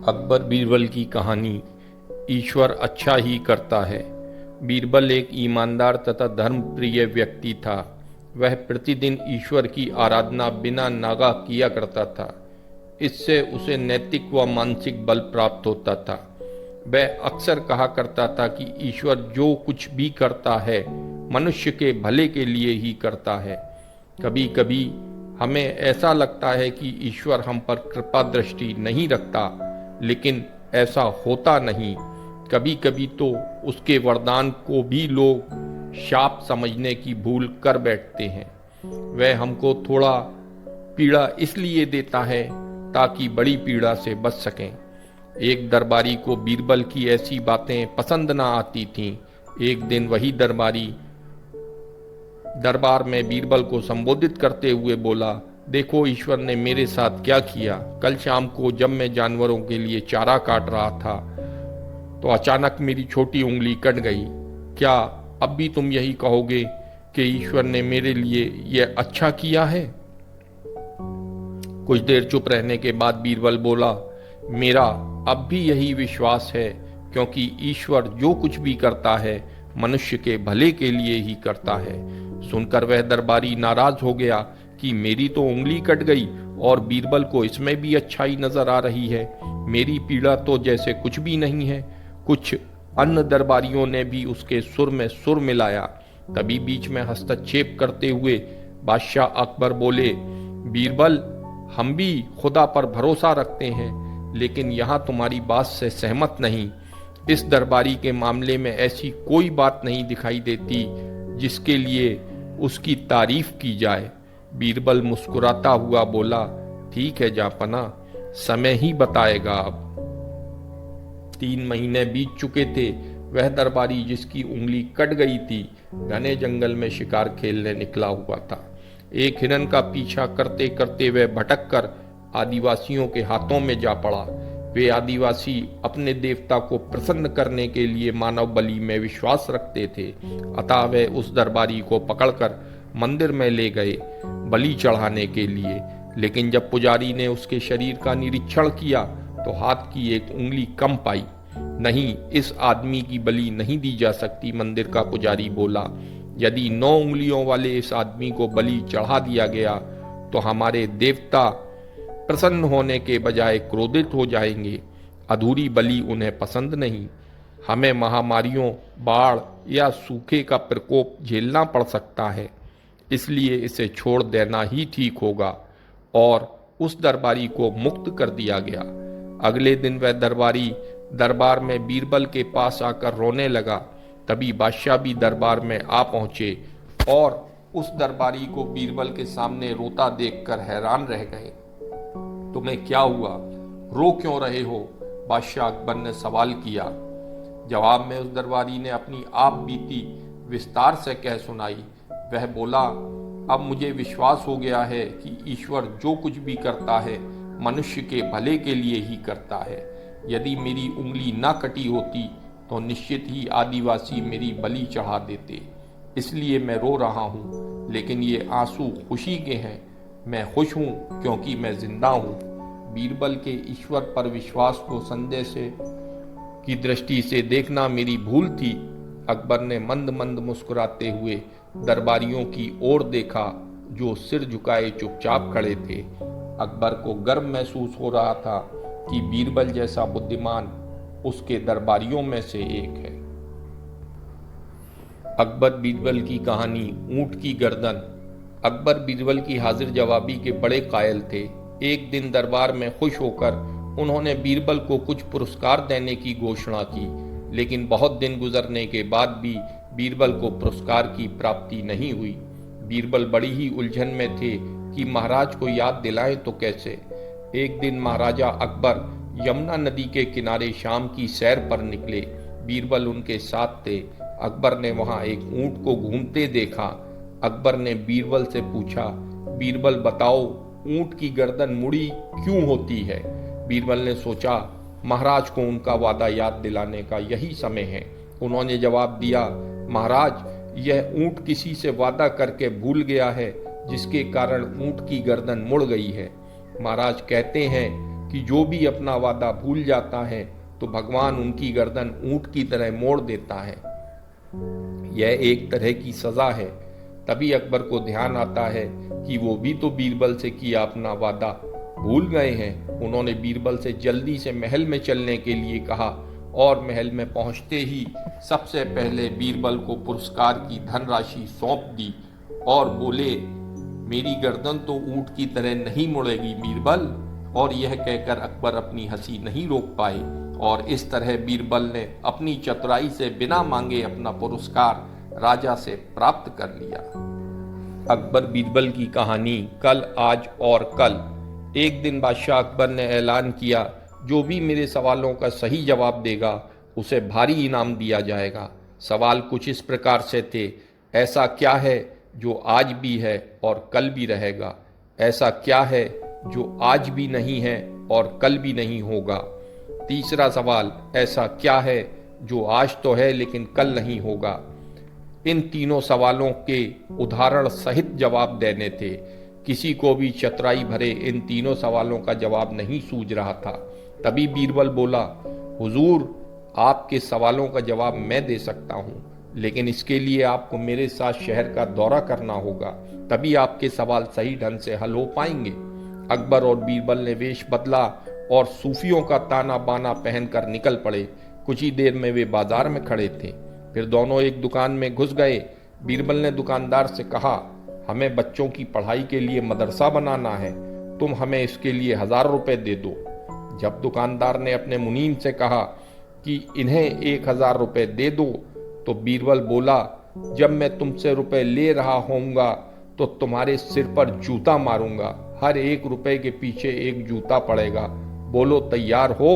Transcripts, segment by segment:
अकबर बीरबल की कहानी। ईश्वर अच्छा ही करता है। बीरबल एक ईमानदार तथा धर्मप्रिय व्यक्ति था। वह प्रतिदिन ईश्वर की आराधना बिना नागा किया करता था। इससे उसे नैतिक व मानसिक बल प्राप्त होता था। वह अक्सर कहा करता था कि ईश्वर जो कुछ भी करता है मनुष्य के भले के लिए ही करता है। कभी कभी हमें ऐसा लगता है कि ईश्वर हम पर कृपा दृष्टि नहीं रखता, लेकिन ऐसा होता नहीं। कभी कभी तो उसके वरदान को भी लोग शाप समझने की भूल कर बैठते हैं। वह हमको थोड़ा पीड़ा इसलिए देता है ताकि बड़ी पीड़ा से बच सकें। एक दरबारी को बीरबल की ऐसी बातें पसंद ना आती थीं। एक दिन वही दरबारी दरबार में बीरबल को संबोधित करते हुए बोला, देखो ईश्वर ने मेरे साथ क्या किया। कल शाम को जब मैं जानवरों के लिए चारा काट रहा था तो अचानक मेरी छोटी उंगली कट गई। क्या अब भी तुम यही कहोगे कि ईश्वर ने मेरे लिए यह अच्छा किया है? कुछ देर चुप रहने के बाद बीरबल बोला, मेरा अब भी यही विश्वास है, क्योंकि ईश्वर जो कुछ भी करता है मनुष्य के भले के लिए ही करता है। सुनकर वह दरबारी नाराज हो गया कि मेरी तो उंगली कट गई और बीरबल को इसमें भी अच्छाई नजर आ रही है। मेरी पीड़ा तो जैसे कुछ भी नहीं है। कुछ अन्य दरबारियों ने भी उसके सुर में सुर मिलाया। तभी बीच में हस्तक्षेप करते हुए बादशाह अकबर बोले, बीरबल, हम भी खुदा पर भरोसा रखते हैं, लेकिन यहाँ तुम्हारी बात से सहमत नहीं। इस दरबारी के मामले में ऐसी कोई बात नहीं दिखाई देती जिसके लिए उसकी तारीफ की जाए। बीरबल मुस्कुराता हुआ बोला, ठीक है जापना, समय ही बताएगा। अब 3 महीने बीत चुके थे। वह दरबारी जिसकी उंगली कट गई थी घने जंगल में शिकार खेलने निकला हुआ था। एक हिरन का पीछा करते करते वह भटक कर आदिवासियों के हाथों में जा पड़ा। वे आदिवासी अपने देवता को प्रसन्न करने के लिए मानव बलि में विश्वास रखते थे। अतः वे उस दरबारी को पकड़कर मंदिर में ले गए बलि चढ़ाने के लिए। लेकिन जब पुजारी ने उसके शरीर का निरीक्षण किया तो हाथ की एक उंगली कम पाई। नहीं, इस आदमी की बलि नहीं दी जा सकती, मंदिर का पुजारी बोला। यदि 9 उंगलियों वाले इस आदमी को बलि चढ़ा दिया गया तो हमारे देवता प्रसन्न होने के बजाय क्रोधित हो जाएंगे। अधूरी बलि उन्हें पसंद नहीं। हमें महामारियों, बाढ़ या सूखे का प्रकोप झेलना पड़ सकता है, इसलिए इसे छोड़ देना ही ठीक होगा। और उस दरबारी को मुक्त कर दिया गया। अगले दिन वह दरबारी दरबार में बीरबल के पास आकर रोने लगा। तभी बादशाह भी दरबार में आ पहुंचे और उस दरबारी को बीरबल के सामने रोता देखकर हैरान रह गए। तुम्हें क्या हुआ? रो क्यों रहे हो? बादशाह अकबर ने सवाल किया। जवाब में उस दरबारी ने अपनी आप बीती विस्तार से कह सुनाई। वह बोला, अब मुझे विश्वास हो गया है कि ईश्वर जो कुछ भी करता है मनुष्य के भले के लिए ही करता है। यदि मेरी उंगली ना कटी होती तो निश्चित ही आदिवासी मेरी बलि चढ़ा देते। इसलिए मैं रो रहा हूँ, लेकिन ये आंसू खुशी के हैं। मैं खुश हूँ क्योंकि मैं जिंदा हूँ। बीरबल के ईश्वर पर विश्वास को संदेह से की दृष्टि से देखना मेरी भूल थी। अकबर ने मंद मंद मुस्कुराते हुए दरबारियों की ओर देखा जो सिर झुकाए चुपचाप खड़े थे। अकबर को गर्व महसूस हो रहा था कि बीरबल जैसा बुद्धिमान उसके दरबारियों में से एक है। अकबर बीरबल की कहानी। ऊंट की गर्दन। अकबर बीरबल की हाजिर जवाबी के बड़े कायल थे। एक दिन दरबार में खुश होकर उन्होंने बीरबल को कुछ पुरस्कार देने की घोषणा की, लेकिन बहुत दिन गुजरने के बाद भी बीरबल को पुरस्कार की प्राप्ति नहीं हुई। बीरबल बड़ी ही उलझन में थे कि महाराज को याद दिलाएं तो कैसे। एक दिन महाराजा अकबर यमुना नदी के किनारे शाम की सैर पर निकले। बीरबल उनके साथ थे। अकबर ने वहां एक ऊंट को घूमते देखा। अकबर ने बीरबल से पूछा, बीरबल बताओ, ऊंट की गर्दन मुड़ी क्यों होती है? बीरबल ने सोचा, महाराज को उनका वादा याद दिलाने का यही समय है। उन्होंने जवाब दिया, महाराज, यह ऊंट किसी से वादा करके भूल गया है, जिसके कारण ऊंट की गर्दन मुड़ गई है। महाराज कहते हैं कि जो भी अपना वादा भूल जाता है तो भगवान उनकी गर्दन ऊंट की तरह मोड़ देता है। यह एक तरह की सजा है। तभी अकबर को ध्यान आता है कि वो भी तो बीरबल से किया अपना वादा भूल गए हैं। उन्होंने बीरबल से जल्दी से महल में चलने के लिए कहा और महल में पहुंचते ही सबसे पहले बीरबल को पुरस्कार की धनराशि सौंप दी और बोले, मेरी गर्दन तो ऊंट की तरह नहीं मुड़ेगी बीरबल। और यह कहकर अकबर अपनी हंसी नहीं रोक पाए और इस तरह बीरबल ने अपनी चतुराई से बिना मांगे अपना पुरस्कार राजा से प्राप्त कर लिया। अकबर बीरबल की कहानी कल, आज और कल। एक दिन बादशाह अकबर ने ऐलान किया, जो भी मेरे सवालों का सही जवाब देगा उसे भारी इनाम दिया जाएगा। सवाल कुछ इस प्रकार से थे, ऐसा क्या है जो आज भी है और कल भी रहेगा? ऐसा क्या है जो आज भी नहीं है और कल भी नहीं होगा? तीसरा सवाल, ऐसा क्या है जो आज तो है लेकिन कल नहीं होगा? इन तीनों सवालों के उदाहरण सहित जवाब देने थे। किसी को भी चतुराई भरे इन तीनों सवालों का जवाब नहीं सूझ रहा था। तभी बीरबल बोला, हुजूर, आपके सवालों का जवाब मैं दे सकता हूँ, लेकिन इसके लिए आपको मेरे साथ शहर का दौरा करना होगा, तभी आपके सवाल सही ढंग से हल हो पाएंगे। अकबर और बीरबल ने वेश बदला और सूफियों का ताना बाना पहनकर निकल पड़े। कुछ ही देर में वे बाजार में खड़े थे। फिर दोनों एक दुकान में घुस गए। बीरबल ने दुकानदार से कहा, हमें बच्चों की पढ़ाई के लिए मदरसा बनाना है, तुम हमें इसके लिए 1000 रुपए दे दो। जब दुकानदार ने अपने मुनीम से कहा कि इन्हें 1000 रुपए दे दो, तो बीरबल बोला, जब मैं तुमसे रुपए ले रहा होऊंगा तो तुम्हारे सिर पर जूता मारूंगा, हर 1 रुपए के पीछे 1 जूता पड़ेगा, बोलो तैयार हो?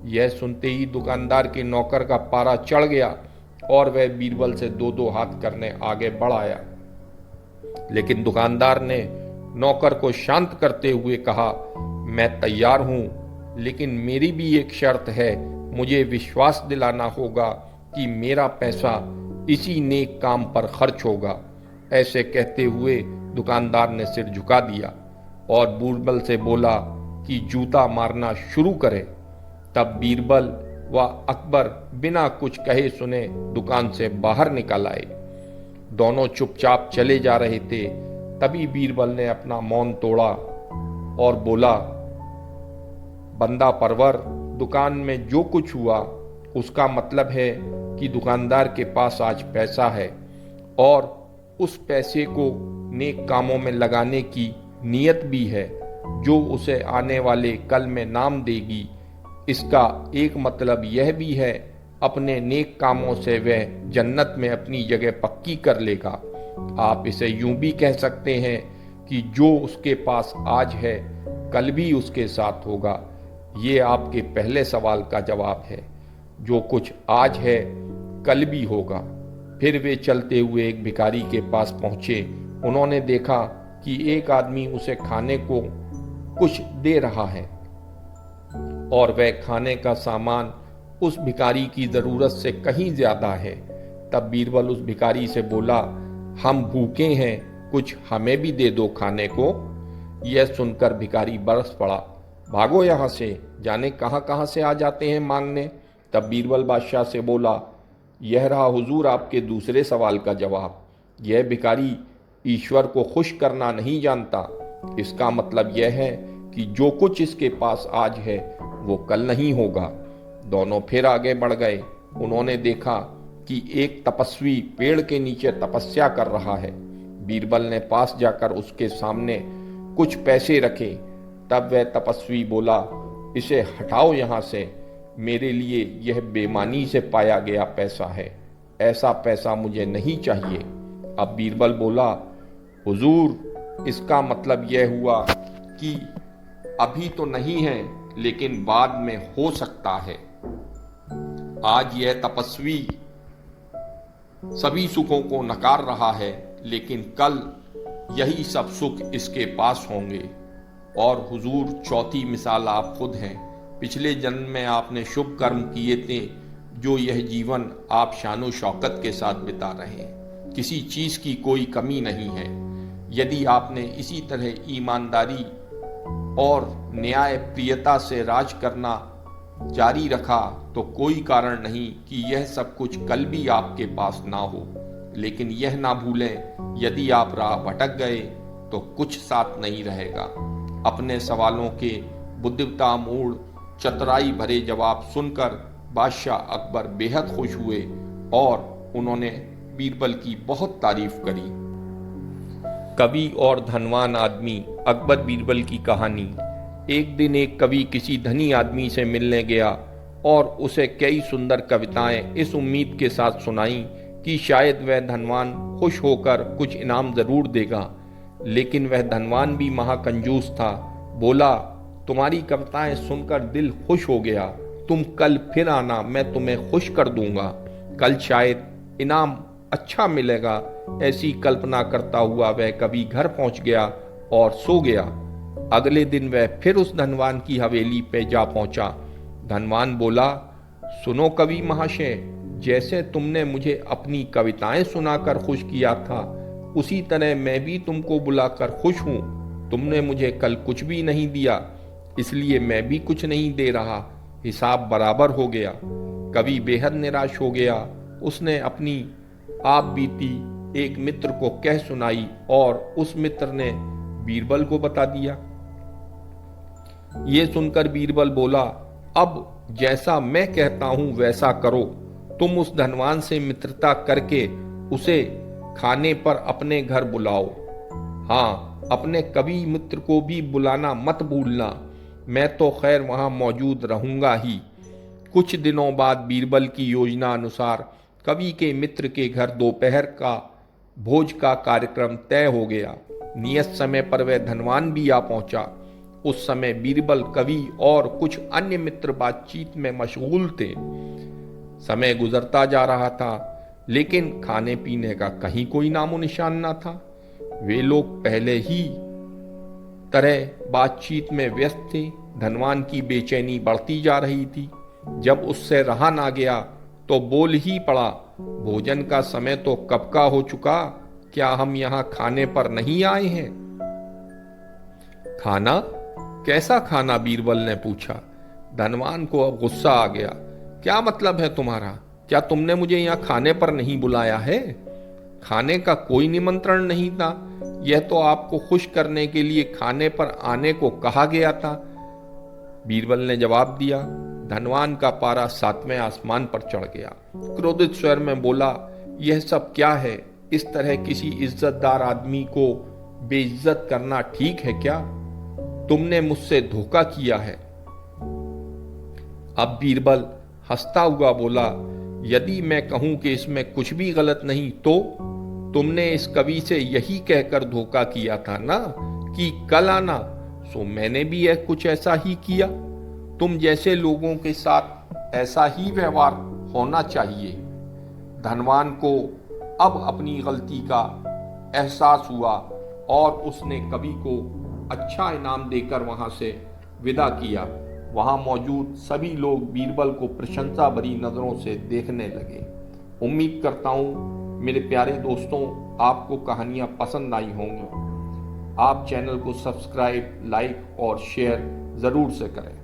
यह सुनते ही दुकानदार के नौकर का पारा चढ़ गया और वह बीरबल से 2-2 हाथ करने आगे बढ़ आया। लेकिन दुकानदार ने नौकर को शांत करते हुए कहा, मैं तैयार हूं, लेकिन मेरी भी एक शर्त है, मुझे विश्वास दिलाना होगा कि मेरा पैसा इसी नेक काम पर खर्च होगा। ऐसे कहते हुए दुकानदार ने सिर झुका दिया और बीरबल से बोला कि जूता मारना शुरू करें। तब बीरबल व अकबर बिना कुछ कहे सुने दुकान से बाहर निकल आए। दोनों चुपचाप चले जा रहे थे। तभी बीरबल ने अपना मौन तोड़ा और बोला, बंदा परवर, दुकान में जो कुछ हुआ उसका मतलब है कि दुकानदार के पास आज पैसा है और उस पैसे को नेक कामों में लगाने की नीयत भी है, जो उसे आने वाले कल में नाम देगी। इसका एक मतलब यह भी है, अपने नेक कामों से वह जन्नत में अपनी जगह पक्की कर लेगा। आप इसे यूं भी कह सकते हैं कि जो उसके पास आज है कल भी उसके साथ होगा। ये आपके पहले सवाल का जवाब है। जो कुछ आज है कल भी होगा। फिर वे चलते हुए एक भिखारी के पास पहुंचे। उन्होंने देखा कि एक आदमी उसे खाने को कुछ दे रहा है और वह खाने का सामान उस भिखारी की जरूरत से कहीं ज्यादा है। तब बीरबल उस भिखारी से बोला, हम भूखे हैं, कुछ हमें भी दे दो खाने को। यह सुनकर भिखारी बरस पड़ा, भागो यहाँ से, जाने कहाँ कहाँ से आ जाते हैं मांगने। तब बीरबल बादशाह से बोला, यह रहा हुजूर आपके दूसरे सवाल का जवाब। यह भिखारी ईश्वर को खुश करना नहीं जानता। इसका मतलब यह है कि जो कुछ इसके पास आज है वो कल नहीं होगा। दोनों फिर आगे बढ़ गए। उन्होंने देखा कि एक तपस्वी पेड़ के नीचे तपस्या कर रहा है। बीरबल ने पास जाकर उसके सामने कुछ पैसे रखे। तब वह तपस्वी बोला, इसे हटाओ यहाँ से, मेरे लिए यह बेईमानी से पाया गया पैसा है, ऐसा पैसा मुझे नहीं चाहिए। अब बीरबल बोला, हुजूर, इसका मतलब यह हुआ कि अभी तो नहीं है लेकिन बाद में हो सकता है। आज यह तपस्वी सभी सुखों को नकार रहा है, लेकिन कल यही सब सुख इसके पास होंगे। और हुजूर, चौथी मिसाल आप खुद हैं। पिछले जन्म में आपने शुभ कर्म किए थे, जो यह जीवन आप शानो शौकत के साथ बिता रहे हैं। किसी चीज की कोई कमी नहीं है। यदि आपने इसी तरह ईमानदारी और न्याय प्रियता से राज करना जारी रखा तो कोई कारण नहीं कि यह सब कुछ कल भी आपके पास ना हो। लेकिन यह ना भूलें, यदि आप राह भटक गए तो कुछ साथ नहीं रहेगा। अपने सवालों के बुद्धिमत्तापूर्ण चतुराई भरे जवाब सुनकर बादशाह अकबर बेहद खुश हुए और उन्होंने बीरबल की बहुत तारीफ करी। कवि और धनवान आदमी, अकबर बीरबल की कहानी। एक दिन एक कवि किसी धनी आदमी से मिलने गया और उसे कई सुंदर कविताएं इस उम्मीद के साथ सुनाई कि शायद वह धनवान खुश होकर कुछ इनाम जरूर देगा। लेकिन वह धनवान भी महाकंजूस था। बोला, तुम्हारी कविताएं सुनकर दिल खुश हो गया, तुम कल फिर आना, मैं तुम्हें खुश कर दूंगा। कल शायद इनाम अच्छा मिलेगा। ऐसी कल्पना करता हुआ वह कवि घर पहुंच गया और सो गया। अगले दिन वह फिर उस धनवान की हवेली पे जा पहुंचा। धनवान बोला, सुनो कवि महाशय, जैसे तुमने मुझे अपनी कविताएं सुनाकर खुश किया था, उसी तरह मैं भी तुमको बुलाकर खुश हूं। तुमने मुझे कल कुछ भी नहीं दिया, इसलिए मैं भी कुछ नहीं दे रहा। हिसाब बराबर हो गया। कवि बेहद निराश हो गया। उसने अपनी आप बीती एक मित्र को कह सुनाई और उस मित्र ने बीरबल को बता दिया। ये सुनकर बीरबल बोला, अब जैसा मैं कहता हूं वैसा करो। तुम उस धनवान से मित्रता करके उसे खाने पर अपने घर बुलाओ। हाँ, अपने कवि मित्र को भी बुलाना मत भूलना। मैं तो खैर वहां मौजूद रहूंगा ही। कुछ दिनों बाद बीरबल की योजना अनुसार कवि के मित्र के घर दोपहर का भोज का कार्यक्रम तय हो गया। नियत समय पर वह धनवान भी आ पहुंचा। उस समय बीरबल, कवि और कुछ अन्य मित्र बातचीत में मशगूल थे। समय गुजरता जा रहा था, लेकिन खाने पीने का कहीं कोई नामो निशान ना था। वे लोग पहले ही तरह बातचीत में व्यस्त थे। धनवान की बेचैनी बढ़ती जा रही थी। जब उससे रहा ना गया तो बोल ही पड़ा, भोजन का समय तो कब का हो चुका, क्या हम यहाँ खाने पर नहीं आए हैं? खाना? कैसा खाना? बीरबल ने पूछा। धनवान को अब गुस्सा आ गया। क्या मतलब है तुम्हारा? क्या तुमने मुझे यहाँ खाने पर नहीं बुलाया है? खाने का कोई निमंत्रण नहीं था। यह तो आपको खुश करने के लिए खाने पर आने को कहा गया था। बीरबल ने जवाब दिया। धनवान का पारा 7वें आसमान पर चढ़ गया। क्रोधित स्वर में बोला, यह सब क्या है? इस तरह किसी इज्जतदार आदमी को बेइज्जत करना ठीक है क्या? तुमने मुझसे धोखा किया है। अब बीरबल हंसता हुआ बोला, यदि मैं कहूं कि इसमें कुछ भी गलत नहीं तो तुमने इस कवि से यही कहकर धोखा किया था ना कि कल आना, सो मैंने भी यह कुछ ऐसा ही किया। तुम जैसे लोगों के साथ ऐसा ही व्यवहार होना चाहिए। धनवान को अब अपनी गलती का एहसास हुआ और उसने कवि को अच्छा इनाम देकर वहां से विदा किया। वहां मौजूद सभी लोग बीरबल को प्रशंसा भरी नजरों से देखने लगे। उम्मीद करता हूं मेरे प्यारे दोस्तों, आपको कहानियां पसंद आई होंगी। आप चैनल को सब्सक्राइब, लाइक और शेयर जरूर से करें।